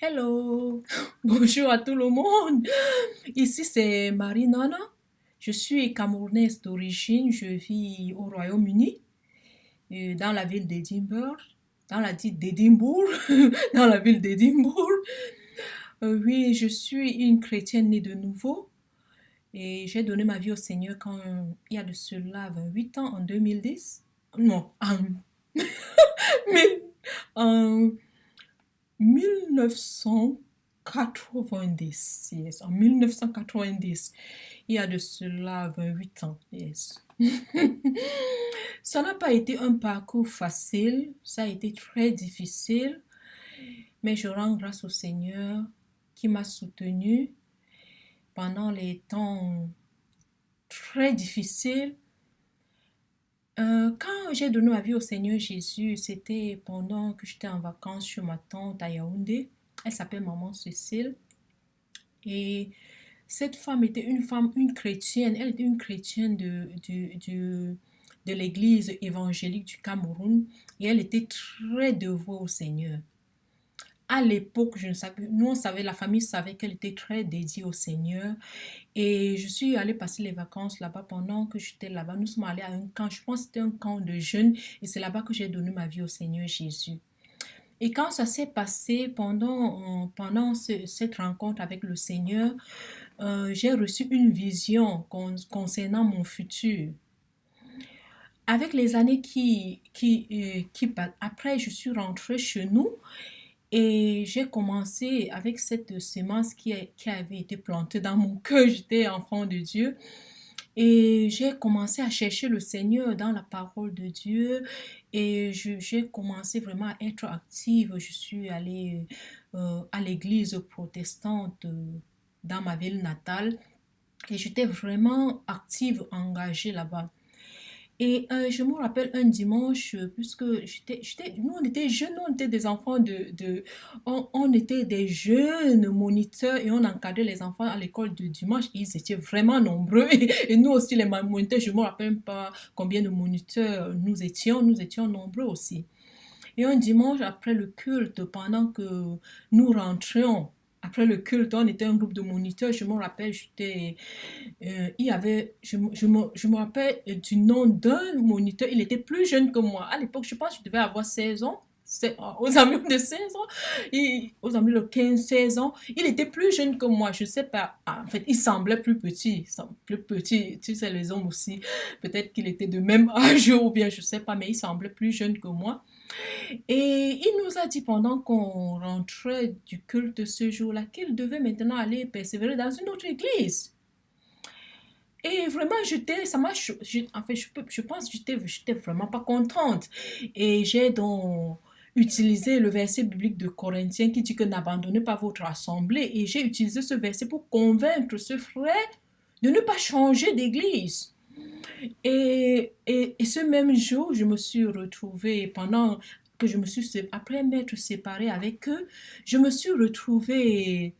Hello, bonjour à tout le monde. Ici c'est Marie-Nana. Je suis camerounaise d'origine. Je vis au Royaume-Uni, dans la ville d'Édimbourg, dans la ville d'Édimbourg, dans la ville d'Édimbourg. Oui, je suis une chrétienne née de nouveau et j'ai donné ma vie au Seigneur quand il y a de cela 28 ans, en 2010. Non, mille- en 1990, yes, en 1990, il y a de cela 28 ans, yes. Ça n'a pas été un parcours facile, ça a été très difficile, mais je rends grâce au Seigneur qui m'a soutenu pendant les temps très difficiles. Quand j'ai donné ma vie au Seigneur Jésus, c'était pendant que j'étais en vacances chez ma tante à Yaoundé. Elle s'appelle Maman Cécile. Et cette femme était une chrétienne. Elle était une chrétienne de l'église évangélique du Cameroun. Et elle était très dévouée au Seigneur. À l'époque, je ne savais, nous on savait, la famille savait qu'elle était très dédiée au Seigneur. Et je suis allée passer les vacances là-bas pendant que j'étais là-bas. Nous sommes allés à un camp, je pense que c'était un camp de jeunes. Et c'est là-bas que j'ai donné ma vie au Seigneur Jésus. Et quand ça s'est passé pendant cette rencontre avec le Seigneur, j'ai reçu une vision concernant mon futur. Avec les années après, je suis rentrée chez nous et j'ai commencé avec cette semence qui avait été plantée dans mon cœur. J'étais enfant de Dieu. Et j'ai commencé à chercher le Seigneur dans la parole de Dieu et j'ai commencé vraiment à être active. Je suis allée à l'église protestante dans ma ville natale et j'étais vraiment active, engagée là-bas. Et je me rappelle un dimanche, puisque nous on était jeunes, nous on était des enfants on était des jeunes moniteurs et on encadrait les enfants à l'école de dimanche. Ils étaient vraiment nombreux et nous aussi les moniteurs, je ne me rappelle pas combien de moniteurs nous étions nombreux aussi. Et un dimanche après le culte, pendant que nous rentrions, après le culte, on était un groupe de moniteurs, je me rappelle, il y avait, je me rappelle du nom d'un moniteur, il était plus jeune que moi. À l'époque, je pense que je devais avoir 16 ans. Aux amis de 16 ans, aux amis de 15 16 ans, il était plus jeune que moi, je sais pas, en fait, il semblait plus petit, tu sais, les hommes aussi, peut-être qu'il était de même âge ou bien je sais pas, mais il semblait plus jeune que moi. Et il nous a dit pendant qu'on rentrait du culte ce jour-là qu'il devait maintenant aller persévérer dans une autre église. Et vraiment, en fait, je pense que j'étais vraiment pas contente. Et j'ai donc utilisé le verset biblique de Corinthiens qui dit que n'abandonnez pas votre assemblée. Et j'ai utilisé ce verset pour convaincre ce frère de ne pas changer d'église. Et ce même jour, je me suis retrouvée pendant que après m'être séparée avec eux, je me suis retrouvée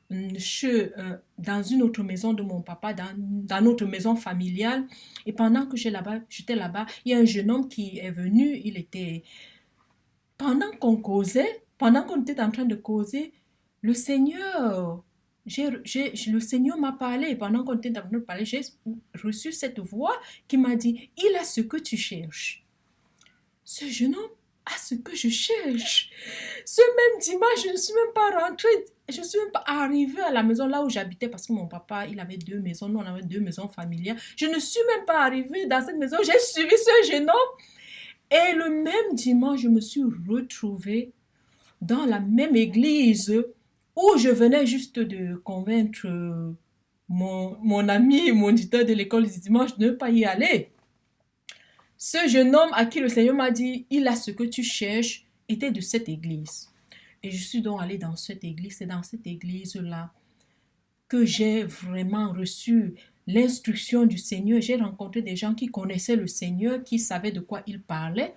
dans une autre maison de mon papa, dans notre maison familiale. Et pendant que j'étais là-bas, il y a un jeune homme qui est venu. Pendant qu'on était en train de causer, le Seigneur, le Seigneur m'a parlé. Pendant qu'on était en train de parler, j'ai reçu cette voix qui m'a dit, il a ce que tu cherches. Ce jeune homme a ce que je cherche. Ce même dimanche, je ne suis même pas rentrée, je ne suis même pas arrivée à la maison là où j'habitais parce que mon papa, il avait deux maisons, nous on avait deux maisons familiales. Je ne suis même pas arrivée dans cette maison, j'ai suivi ce jeune homme et le même dimanche, je me suis retrouvée dans la même église où je venais juste de convaincre mon ami, mon auditeur de l'école du dimanche de ne pas y aller. Ce jeune homme à qui le Seigneur m'a dit, il a ce que tu cherches, était de cette église. Et je suis donc allée dans cette église. C'est dans cette église-là que j'ai vraiment reçu l'instruction du Seigneur. J'ai rencontré des gens qui connaissaient le Seigneur, qui savaient de quoi il parlait.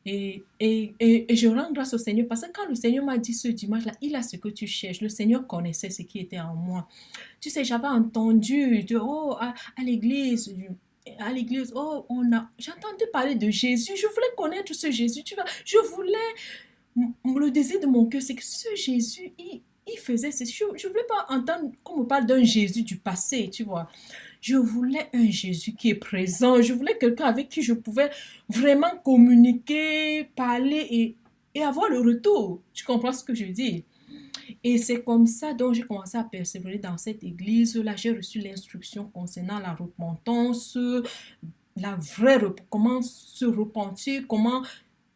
Et je rends grâce au Seigneur parce que quand le Seigneur m'a dit ce dimanche-là, il a ce que tu cherches. Le Seigneur connaissait ce qui était en moi. Tu sais, j'avais entendu à l'église, j'ai entendu parler de Jésus. Je voulais connaître ce Jésus. Tu vois, je voulais le désir de mon cœur, c'est que ce Jésus, il faisait ces choses. Je ne voulais pas entendre qu'on me parle d'un Jésus du passé, tu vois. Je voulais un Jésus qui est présent. Je voulais quelqu'un avec qui je pouvais vraiment communiquer, parler et avoir le retour. Tu comprends ce que je dis? Et c'est comme ça dont j'ai commencé à persévérer dans cette église-là. J'ai reçu l'instruction concernant la repentance, la vraie, comment se repentir, comment...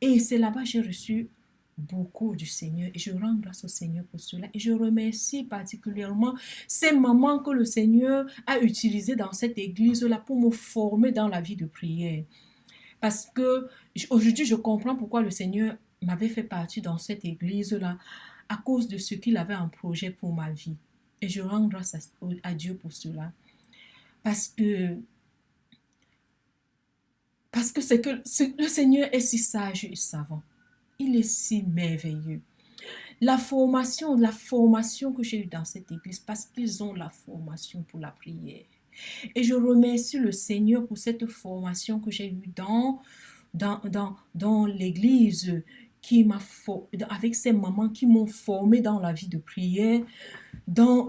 Et c'est là-bas que j'ai reçu beaucoup du Seigneur et je rends grâce au Seigneur pour cela et je remercie particulièrement ces mamans que le Seigneur a utilisées dans cette église-là pour me former dans la vie de prière. Parce que aujourd'hui, je comprends pourquoi le Seigneur m'avait fait partie dans cette église-là à cause de ce qu'il avait en projet pour ma vie. Et je rends grâce à Dieu pour cela. Parce que c'est que le Seigneur est si sage et savant. Il est si merveilleux. La formation que j'ai eue dans cette église, parce qu'ils ont la formation pour la prière. Et je remercie le Seigneur pour cette formation que j'ai eue dans l'église avec ces mamans qui m'ont formé dans la vie de prière, dans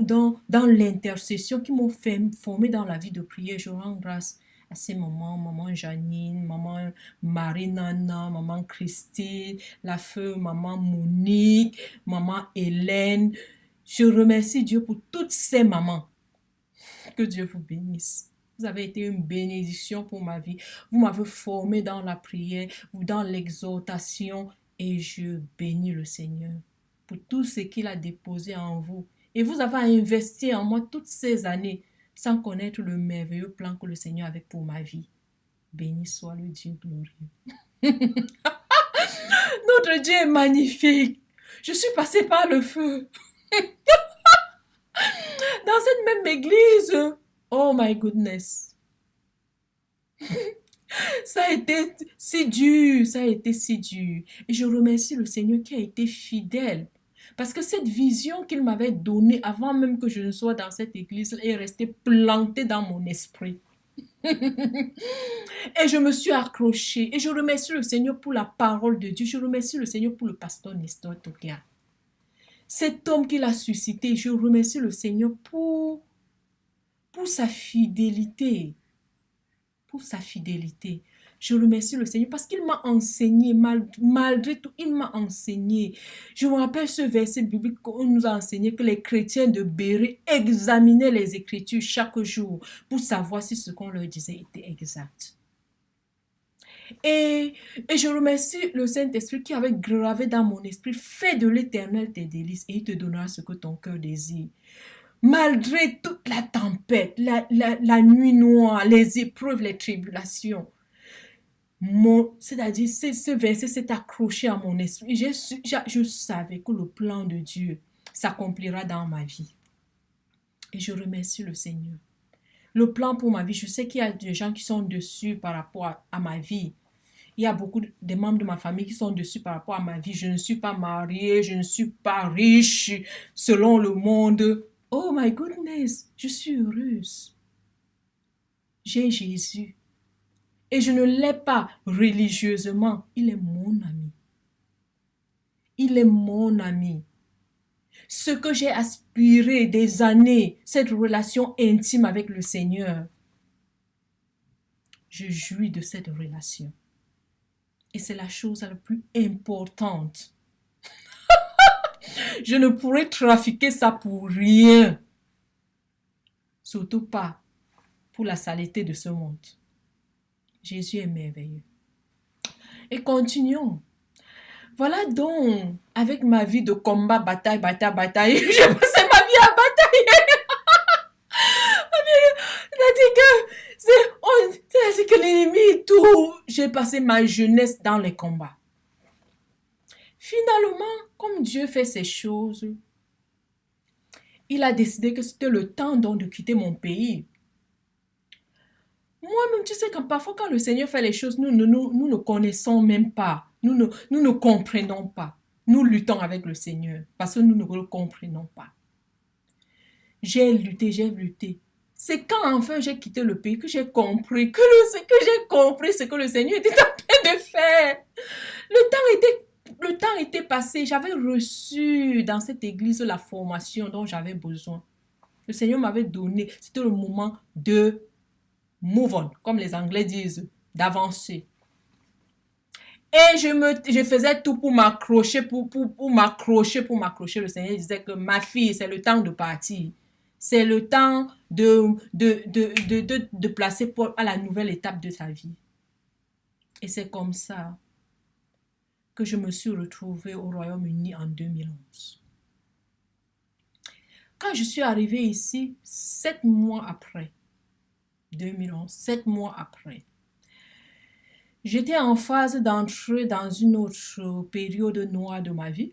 l'intercession, qui m'ont formé dans la vie de prière. Je rends grâce à ces mamans, maman Janine, maman Marie-Nana, maman Christine, la feu, maman Monique, maman Hélène. Je remercie Dieu pour toutes ces mamans. Que Dieu vous bénisse. Vous avez été une bénédiction pour ma vie. Vous m'avez formé dans la prière, dans l'exhortation, et je bénis le Seigneur pour tout ce qu'il a déposé en vous. Et vous avez investi en moi toutes ces années sans connaître le merveilleux plan que le Seigneur avait pour ma vie. Béni soit le Dieu glorieux. Notre Dieu est magnifique. Je suis passée par le feu. Dans cette même église. Oh my goodness. Ça a été si dur, ça a été si dur. Et je remercie le Seigneur qui a été fidèle. Parce que cette vision qu'il m'avait donnée avant même que je ne sois dans cette église est restée plantée dans mon esprit. Et je me suis accrochée. Et je remercie le Seigneur pour la parole de Dieu. Je remercie le Seigneur pour le pasteur Nestor Tokia. Cet homme qu'il a suscité, je remercie le Seigneur pour sa fidélité. Pour sa fidélité. Je remercie le Seigneur parce qu'il m'a enseigné, malgré tout, il m'a enseigné. Je me rappelle ce verset biblique qu'on nous a enseigné que les chrétiens de Béret examinaient les Écritures chaque jour pour savoir si ce qu'on leur disait était exact. Et je remercie le Saint-Esprit qui avait gravé dans mon esprit, fais de l'Éternel tes délices et il te donnera ce que ton cœur désire. Malgré toute la tempête, la nuit noire, les épreuves, les tribulations, c'est-à-dire ce verset s'est accroché à mon esprit. Je savais que le plan de Dieu s'accomplira dans ma vie. Et je remercie le Seigneur. Le plan pour ma vie, je sais qu'il y a des gens qui sont dessus par rapport à ma vie. Il y a beaucoup de membres de ma famille qui sont dessus par rapport à ma vie. Je ne suis pas mariée, je ne suis pas riche selon le monde. Oh my goodness, je suis heureuse. J'ai Jésus. Et je ne l'ai pas religieusement. Il est mon ami. Il est mon ami. Ce que j'ai aspiré des années, cette relation intime avec le Seigneur, je jouis de cette relation. Et c'est la chose la plus importante. Je ne pourrais trafiquer ça pour rien. Surtout pas pour la saleté de ce monde. Jésus est merveilleux. Et continuons. Voilà donc, avec ma vie de combat, bataille, j'ai passé ma vie à batailler. C'est-à-dire que l'ennemi, tout, j'ai passé ma jeunesse dans les combats. Finalement, comme Dieu fait ces choses, il a décidé que c'était le temps donc de quitter mon pays. Moi-même, tu sais, parfois quand le Seigneur fait les choses, nous ne connaissons même pas. Nous ne comprenons pas. Nous luttons avec le Seigneur parce que nous ne le comprenons pas. J'ai lutté. C'est quand enfin j'ai quitté le pays que j'ai compris ce que le Seigneur était en train de faire. Le temps était le temps était passé. J'avais reçu dans cette église la formation dont j'avais besoin. Le Seigneur m'avait donné. C'était le moment de move on, comme les Anglais disent, d'avancer. Et je faisais tout pour m'accrocher, pour m'accrocher. Le Seigneur disait que ma fille, c'est le temps de partir. C'est le temps de placer Paul à la nouvelle étape de sa vie. Et c'est comme ça que je me suis retrouvée au Royaume-Uni en 2011. Quand je suis arrivée ici, 7 mois après, 2011, 7 mois après, j'étais en phase d'entrer dans une autre période noire de ma vie.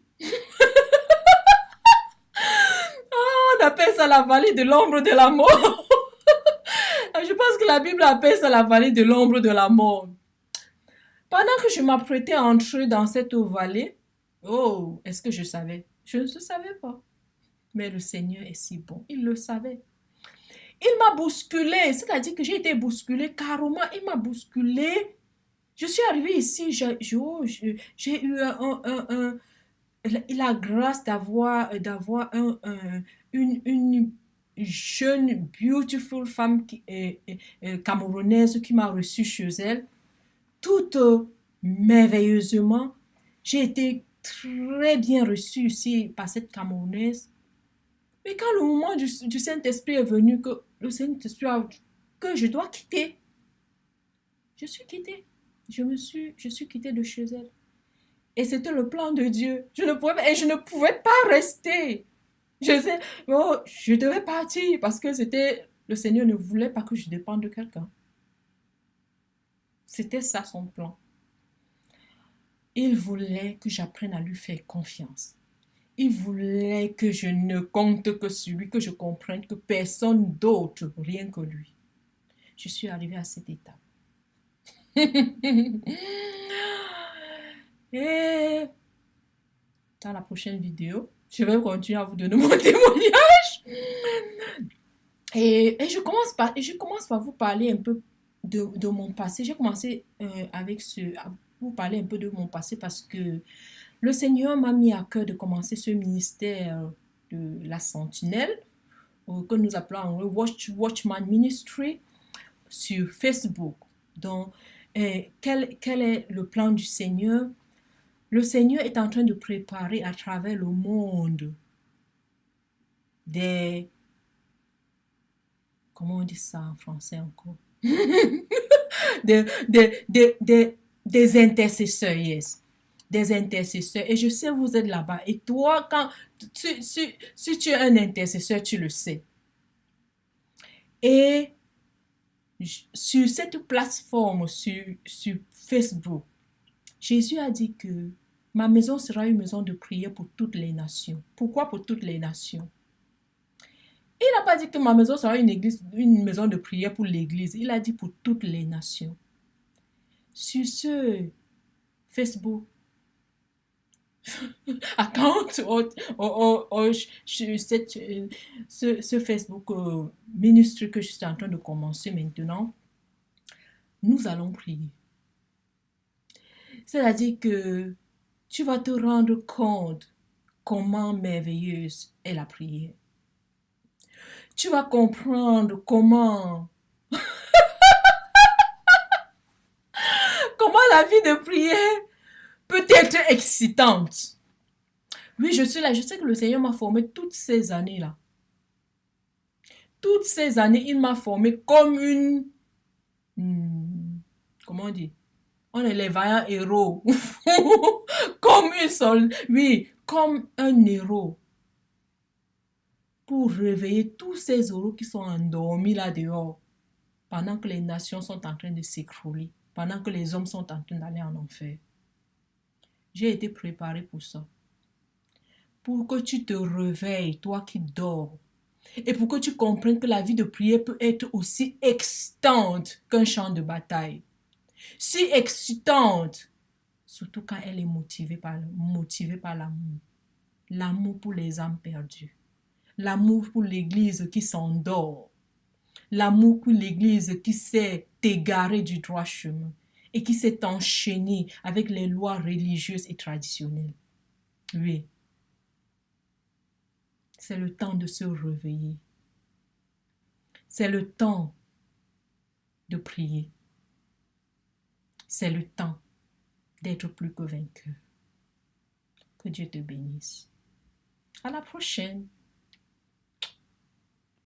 On appelle ça la vallée de l'ombre de la mort. Je pense que la Bible appelle ça la vallée de l'ombre de la mort. Pendant que je m'apprêtais à entrer dans cette vallée, oh, est-ce que je savais? Je ne le savais pas. Mais le Seigneur est si bon, il le savait. Il m'a bousculé, c'est-à-dire que j'ai été bousculée carrément, il m'a bousculé. Je suis arrivée ici, j'ai eu la grâce d'avoir une jeune, beautiful femme camerounaise qui m'a reçue chez elle, toute merveilleusement. J'ai été très bien reçue ici par cette camerounaise. Mais quand le moment du Saint-Esprit est venu, que le Saint-Esprit a que je dois quitter, je suis quittée. Je suis quittée de chez elle. Et c'était le plan de Dieu. Je ne pouvais pas rester. Je devais partir parce que le Seigneur ne voulait pas que je dépende de quelqu'un. C'était ça son plan. Il voulait que j'apprenne à lui faire confiance. Il voulait que je ne compte que sur lui, que je comprenne que personne d'autre, rien que lui. Je suis arrivée à cette étape. Et dans la prochaine vidéo, je vais continuer à vous donner mon témoignage. Et je commence par vous parler un peu de mon passé. J'ai commencé à vous parler un peu de mon passé parce que le Seigneur m'a mis à cœur de commencer ce ministère de la sentinelle, que nous appelons en Watchman Ministry, sur Facebook. Donc, quel est le plan du Seigneur? Le Seigneur est en train de préparer à travers le monde comment on dit ça en français encore? des intercesseurs, yes. Des intercesseurs. Et je sais, vous êtes là-bas. Et toi, si tu es un intercesseur, tu le sais. Et sur cette plateforme, sur Facebook, Jésus a dit que ma maison sera une maison de prière pour toutes les nations. Pourquoi pour toutes les nations? Il n'a pas dit que ma maison sera une maison de prière pour l'église. Il a dit pour toutes les nations. Sur ce Facebook account, sur ce Facebook ministry que je suis en train de commencer maintenant, nous allons prier. C'est-à-dire que tu vas te rendre compte comment merveilleuse est la prière. Tu vas comprendre comment la vie de prière peut être excitante. Oui, je suis là. Je sais que le Seigneur m'a formé toutes ces années-là. Toutes ces années, il m'a formé comme une... comment on dit? On est les vaillants héros. Comme une seule... Oui, comme un héros. Pour réveiller tous ces héros qui sont endormis là dehors. Pendant que les nations sont en train de s'écrouler. Pendant que les hommes sont en train d'aller en enfer. J'ai été préparé pour ça. Pour que tu te réveilles, toi qui dors. Et pour que tu comprennes que la vie de prière peut être aussi excitante qu'un champ de bataille. Si excitante, surtout quand elle est motivée par l'amour. L'amour pour les âmes perdues. L'amour pour l'église qui s'endort. L'amour pour l'église qui s'est égarée du droit chemin. et qui s'est enchaîné avec les lois religieuses et traditionnelles. Oui, c'est le temps de se réveiller. C'est le temps de prier. C'est le temps d'être plus que vainqueur. Que Dieu te bénisse. À la prochaine.